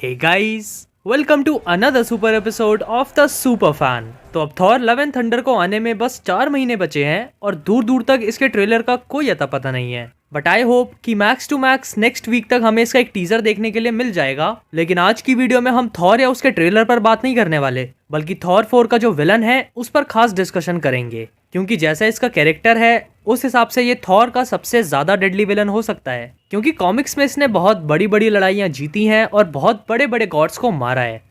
Hey guys, welcome to another super episode of the super fan. तो अब Thor love and thunder को आने में बस 4 महीने बचे हैं और दूर दूर तक इसके ट्रेलर का कोई अता पता नहीं है। बट आई होप कि max to max next week तक हमें इसका एक टीजर देखने के लिए मिल जाएगा। लेकिन आज की वीडियो में हम थॉर या उसके ट्रेलर पर बात नहीं करने वाले, बल्कि थॉर 4 का जो विलन है उस पर खास डिस्कशन करेंगे, क्योंकि जैसा इसका कैरेक्टर है उस हिसाब से ये थॉर का सबसे ज्यादा डेडली विलन हो सकता है। क्योंकि कॉमिक्स में इसने बहुत बड़ी बड़ी लड़ाइयां जीती हैं और बहुत बड़े बड़े गॉड्स को मारा है।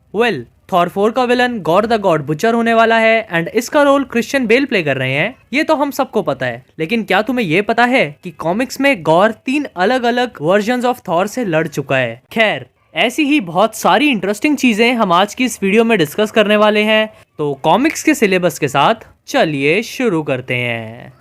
थॉर 4 का villain God the God butcher होने वाला है एंड इसका रोल क्रिश्चियन बेल प्ले कर रहे हैं। ये तो हम सबको पता है, लेकिन क्या तुम्हें ये पता है कि कॉमिक्स में गॉर 3 अलग अलग वर्जन्स ऑफ थॉर से लड़ चुका है। खैर, ऐसी ही बहुत सारी इंटरेस्टिंग चीजें हम आज की इस वीडियो में डिस्कस करने वाले हैं। तो कॉमिक्स के सिलेबस के साथ चलिए शुरू करते हैं।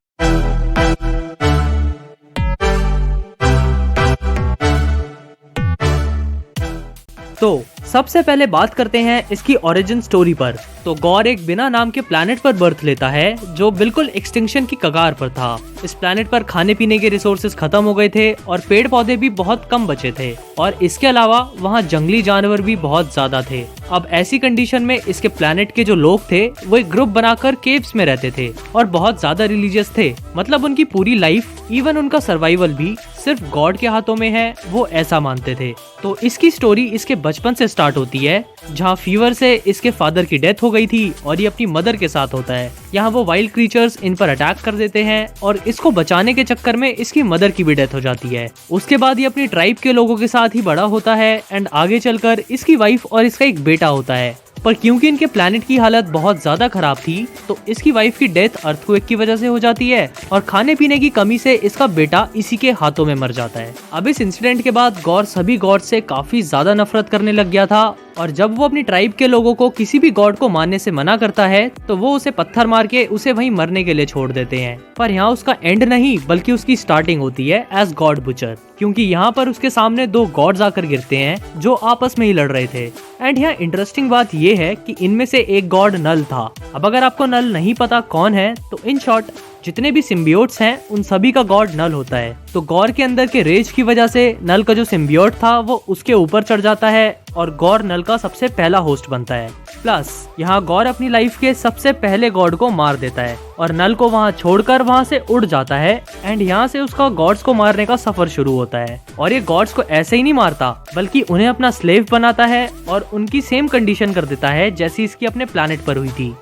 तो सबसे पहले बात करते हैं इसकी ओरिजिन स्टोरी पर। तो गॉर एक बिना नाम के प्लैनेट पर बर्थ लेता है जो बिल्कुल एक्सटिंक्शन की कगार पर था। इस प्लैनेट पर खाने पीने के रिसोर्सेज खत्म हो गए थे और पेड़ पौधे भी बहुत कम बचे थे, और इसके अलावा वहाँ जंगली जानवर भी बहुत ज्यादा थे। अब ऐसी कंडीशन में इसके प्लैनेट के जो लोग थे वो एक ग्रुप बनाकर केव्स में रहते थे और बहुत ज्यादा रिलीजियस थे। मतलब उनकी पूरी लाइफ, इवन उनका सर्वाइवल भी सिर्फ गॉड के हाथों में है, वो ऐसा मानते थे। तो इसकी स्टोरी इसके बचपन से स्टार्ट होती है, जहाँ फीवर से इसके फादर की डेथ हो गई थी और ये अपनी मदर के साथ होता है। यहाँ वो वाइल्ड क्रीचर्स इन पर अटैक कर देते हैं और इसको बचाने के चक्कर में इसकी मदर की भी डेथ हो जाती है। उसके बाद ये अपनी ट्राइब के लोगों के साथ ही बड़ा होता है एंड आगे चलकर इसकी वाइफ और इसका एक बेटा होता है। पर क्योंकि इनके प्लैनेट की हालत बहुत ज्यादा खराब थी, तो इसकी वाइफ की डेथ अर्थक्वेक की वजह से हो जाती है और खाने पीने की कमी से इसका बेटा इसी के हाथों में मर जाता है। अब इस इंसिडेंट के बाद गॉर सभी गॉड से काफी ज्यादा नफरत करने लग गया था, और जब वो अपनी ट्राइब के लोगों को किसी भी गॉड को मानने से मना करता है तो वो उसे पत्थर मार के उसे वहीं मरने के लिए छोड़ देते हैं। पर यहाँ उसका एंड नहीं, बल्कि उसकी स्टार्टिंग होती है एज गॉड बुचर, क्योंकि यहाँ पर उसके सामने 2 गॉड्स आकर गिरते हैं जो आपस में ही लड़ रहे थे। एंड यहाँ इंटरेस्टिंग बात ये है कि इनमें से एक गॉड नल था। अब अगर आपको नल नहीं पता कौन है, तो इन शॉर्ट जितने भी सिम्बियोट्स हैं उन सभी का गॉड नल होता है। तो गॉर के अंदर के रेज की वजह से नल का जो सिम्बियोट था वो उसके ऊपर चढ़ जाता है और गॉर नल का सबसे पहला होस्ट बनता है। प्लस यहाँ गॉर अपनी लाइफ के सबसे पहले गॉड को मार देता है और नल को वहाँ छोड़कर वहाँ से उड़ जाता है। एंड यहाँ से उसका गॉड्स को मारने का सफर शुरू होता है। और ये गॉड्स को ऐसे ही नहीं मारता, बल्कि उन्हें अपना स्लेव बनाता है और उनकी सेम कंडीशन कर देता है जैसी इसकी अपने प्लैनेट पर हुई थी।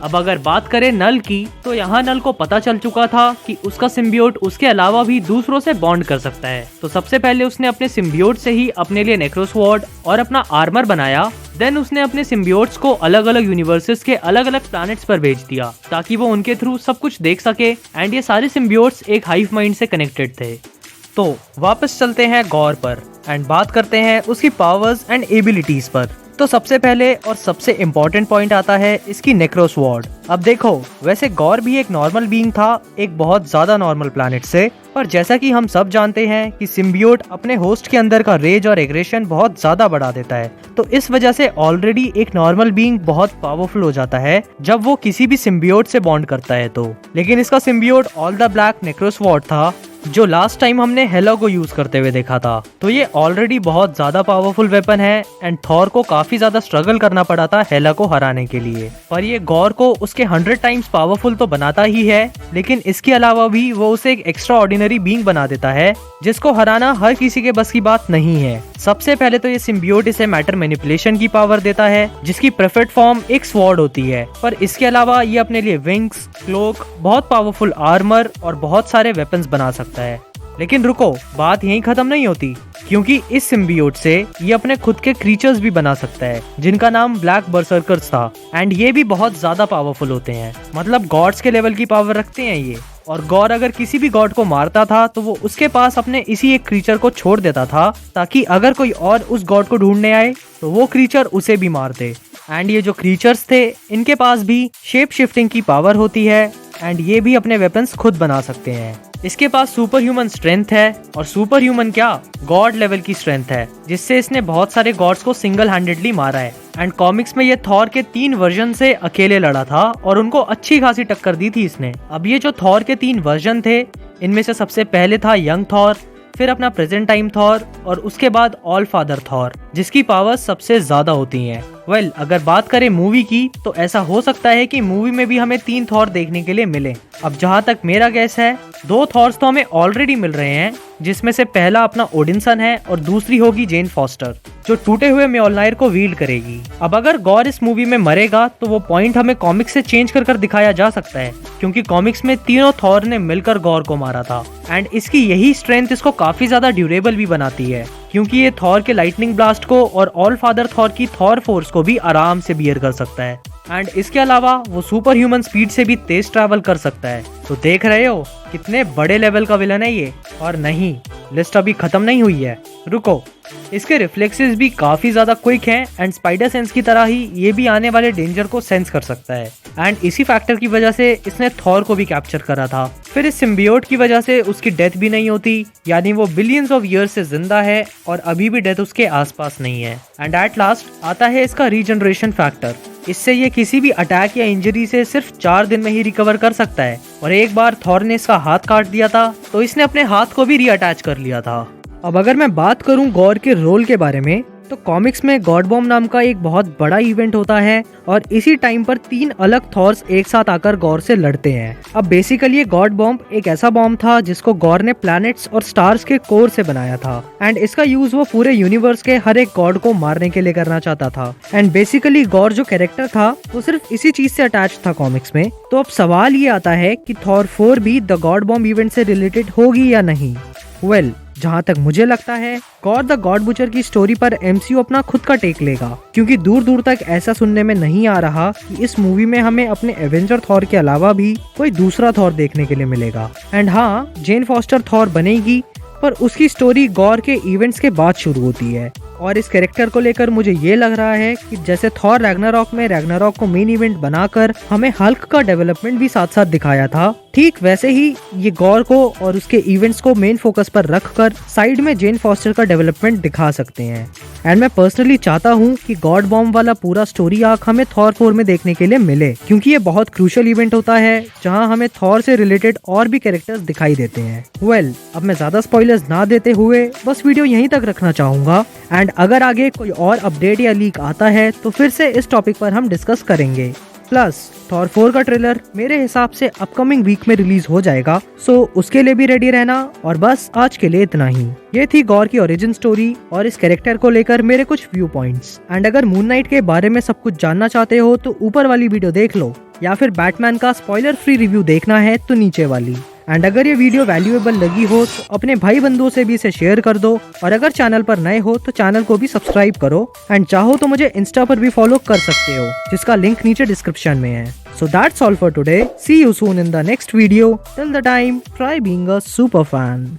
अब अगर बात करें नल की, तो यहाँ नल को पता चल चुका था कि उसका सिम्बियोट उसके अलावा भी दूसरों से बॉन्ड कर सकता है। तो सबसे पहले उसने अपने सिम्बियोट से ही अपने लिए नेक्रोस्वॉर्ड और अपना आर्मर बनाया। देन उसने अपने सिम्बियोट्स को अलग अलग यूनिवर्सेस के अलग अलग प्लैनेट्स पर भेज दिया ताकि वो उनके थ्रू सब कुछ देख सके। एंड ये सारे सिम्बियोट्स एक हाइव माइंड से कनेक्टेड थे। तो वापस चलते हैं गॉर पर एंड बात करते हैं उसकी पावर्स एंड एबिलिटीज पर। तो सबसे पहले और सबसे इम्पोर्टेंट पॉइंट आता है इसकी नेक्रोस्वॉर्ड। अब देखो, वैसे गॉर भी एक नॉर्मल बीइंग था, एक बहुत ज्यादा नॉर्मल प्लैनेट से, पर जैसा कि हम सब जानते हैं कि सिम्बियोट अपने होस्ट के अंदर का रेज और एग्रेशन बहुत ज्यादा बढ़ा देता है। तो इस वजह से ऑलरेडी एक नॉर्मल बीइंग बहुत पावरफुल हो जाता है जब वो किसी भी सिम्बियोट से बॉन्ड करता है। तो लेकिन इसका सिम्बियोट ऑल द ब्लैक नेक्रोस्वॉर्ड था, जो लास्ट टाइम हमने हेला को यूज करते हुए देखा था। तो ये ऑलरेडी बहुत ज्यादा पावरफुल वेपन है एंड थॉर को काफी ज्यादा स्ट्रगल करना पड़ा था हेला को हराने के लिए। पर ये गॉर को उसके 100 टाइम्स पावरफुल तो बनाता ही है, लेकिन इसके अलावा भी वो उसे एक एक्स्ट्रा ऑर्डिनरी बीइंग बना देता है जिसको हराना हर किसी के बस की बात नहीं है। सबसे पहले तो ये सिम्बियोट इसे मैटर मैनिपुलेशन की पावर देता है, जिसकी प्रेफर्ड फॉर्म एक स्वॉर्ड होती है। पर इसके अलावा ये अपने लिए विंग्स, क्लोक, बहुत पावरफुल आर्मर और बहुत सारे वेपन्स बना सकता है। लेकिन रुको, बात यहीं खत्म नहीं होती, क्योंकि इस सिम्बियोट से ये अपने खुद के क्रीचर्स भी बना सकता है जिनका नाम ब्लैक बर्सर्कर्स था। एंड ये भी बहुत ज्यादा पावरफुल होते हैं, मतलब गॉड्स के लेवल की पावर रखते हैं ये। और गॉर अगर किसी भी गॉड को मारता था तो वो उसके पास अपने इसी एक क्रीचर को छोड़ देता था, ताकि अगर कोई और उस गॉड को ढूंढने आए तो वो क्रीचर उसे भी मार दे। एंड ये जो क्रीचर्स थे, इनके पास भी शेप शिफ्टिंग की पावर होती है एंड ये भी अपने वेपन्स खुद बना सकते हैं। इसके पास सुपर ह्यूमन स्ट्रेंथ है, और सुपर ह्यूमन क्या, गॉड लेवल की स्ट्रेंथ है, जिससे इसने बहुत सारे गॉड्स को सिंगल हैंडेडली मारा है। एंड कॉमिक्स में ये थॉर के 3 वर्जन से अकेले लड़ा था और उनको अच्छी खासी टक्कर दी थी इसने। अब ये जो थॉर के 3 वर्जन थे, इनमें से सबसे पहले था यंग थॉर, फिर अपना प्रेजेंट टाइम थॉर और उसके बाद ऑल फादर थॉर, जिसकी पावर्स सबसे ज्यादा होती हैं। अगर बात करें मूवी की तो ऐसा हो सकता है कि मूवी में भी हमें 3 थॉर देखने के लिए मिले। अब जहाँ तक मेरा गैस है 2 थॉर्स तो हमें ऑलरेडी मिल रहे हैं, जिसमें से पहला अपना ओडिनसन है और दूसरी होगी जेन फॉस्टर, जो टूटे हुए म्योलनायर को वील्ड करेगी। अब अगर गॉर इस मूवी में मरेगा तो वो पॉइंट हमें कॉमिक्स से चेंज कर दिखाया जा सकता है, क्योंकि कॉमिक्स में तीनों थॉर ने मिलकर गॉर को मारा था। एंड इसकी यही स्ट्रेंथ इसको काफी ज्यादा ड्यूरेबल भी बनाती है, क्योंकि ये थॉर के लाइटनिंग ब्लास्ट को और ऑल फादर थॉर की थॉर फोर्स को भी आराम से बियर कर सकता है। एंड इसके अलावा वो सुपर ह्यूमन स्पीड से भी तेज ट्रैवल कर सकता है। तो देख रहे हो कितने बड़े लेवल का विलन है ये। और नहीं, लिस्ट अभी खत्म नहीं हुई है, रुको। इसके रिफ्लेक्सेस भी काफी ज्यादा क्विक हैं एंड स्पाइडर सेंस की तरह ही ये भी आने वाले डेंजर को सेंस कर सकता है। एंड इसी फैक्टर की वजह से इसने थॉर को भी कैप्चर करा था। फिर इस सिम्बियोट की वजह से उसकी डेथ भी नहीं होती, यानी वो बिलियंस ऑफ ईयर्स से जिंदा है और अभी भी डेथ उसके आसपास नहीं है। एंड एट लास्ट आता है इसका रीजनरेशन फैक्टर। इससे ये किसी भी अटैक या इंजरी से सिर्फ 4 दिन में ही रिकवर कर सकता है। और एक बार थॉर ने इसका हाथ काट दिया था तो इसने अपने हाथ को भी रीअटैच कर लिया था। अब अगर मैं बात करूं गॉर के रोल के बारे में, तो कॉमिक्स में गॉड बॉम्ब नाम का एक बहुत बड़ा इवेंट होता है और इसी टाइम पर 3 अलग थॉर्स एक साथ आकर गॉर से लड़ते हैं। अब बेसिकली ये गॉड बॉम्ब एक ऐसा बॉम्ब था जिसको गॉर ने प्लैनेट्स और स्टार्स के कोर से बनाया था। एंड इसका यूज वो पूरे यूनिवर्स के हर एक गॉड को मारने के लिए करना चाहता था। एंड बेसिकली गॉर जो कैरेक्टर था वो सिर्फ इसी चीज से अटैच था कॉमिक्स में। तो अब सवाल ये आता है कि थॉर 4 भी द गॉड बॉम्ब इवेंट से रिलेटेड होगी या नहीं। जहाँ तक मुझे लगता है गॉर द गॉड बुचर की स्टोरी पर एमसीयू अपना खुद का टेक लेगा, क्योंकि दूर दूर तक ऐसा सुनने में नहीं आ रहा कि इस मूवी में हमें अपने एवेंजर थॉर के अलावा भी कोई दूसरा थॉर देखने के लिए मिलेगा। एंड हाँ, जेन फॉस्टर थॉर बनेगी, पर उसकी स्टोरी गॉर के इवेंट्स के बाद शुरू होती है। और इस कैरेक्टर को लेकर मुझे ये लग रहा है कि जैसे थॉर रैग्नारॉक में रैग्नारॉक को मेन इवेंट बनाकर हमें हल्क का डेवलपमेंट भी साथ साथ दिखाया था, ठीक वैसे ही ये गॉर को और उसके इवेंट्स को मेन फोकस पर रखकर साइड में जेन फॉस्टर का डेवलपमेंट दिखा सकते हैं। एंड मैं पर्सनली चाहता हूँ कि गॉड बॉम्ब वाला पूरा स्टोरी आर्क हमें थॉर 4 में देखने के लिए मिले, क्योंकि ये बहुत क्रूशियल इवेंट होता है जहाँ हमें थॉर से रिलेटेड और भी कैरेक्टर्स दिखाई देते हैं। अब मैं ज्यादा स्पॉयलर्स ना देते हुए बस वीडियो यहीं तक रखना चाहूंगा। एंड अगर आगे कोई और अपडेट या लीक आता है तो फिर से इस टॉपिक पर हम डिस्कस करेंगे। प्लस थॉर 4 का ट्रेलर मेरे हिसाब से अपकमिंग वीक में रिलीज हो जाएगा, सो उसके लिए भी रेडी रहना। और बस आज के लिए इतना ही। ये थी गॉर की ओरिजिन स्टोरी और इस कैरेक्टर को लेकर मेरे कुछ व्यू पॉइंट्स। एंड अगर मून नाइट के बारे में सब कुछ जानना चाहते हो तो ऊपर वाली वीडियो देख लो, या फिर बैटमैन का स्पॉइलर फ्री रिव्यू देखना है तो नीचे वाली। एंड अगर ये वीडियो वैल्यूएबल लगी हो तो अपने भाई बंधुओं से भी इसे शेयर कर दो, और अगर चैनल पर नए हो तो चैनल को भी सब्सक्राइब करो। एंड चाहो तो मुझे इंस्टा पर भी फॉलो कर सकते हो, जिसका लिंक नीचे डिस्क्रिप्शन में है। So that's all for today. See you soon in the next video. Till the time, try being a super fan.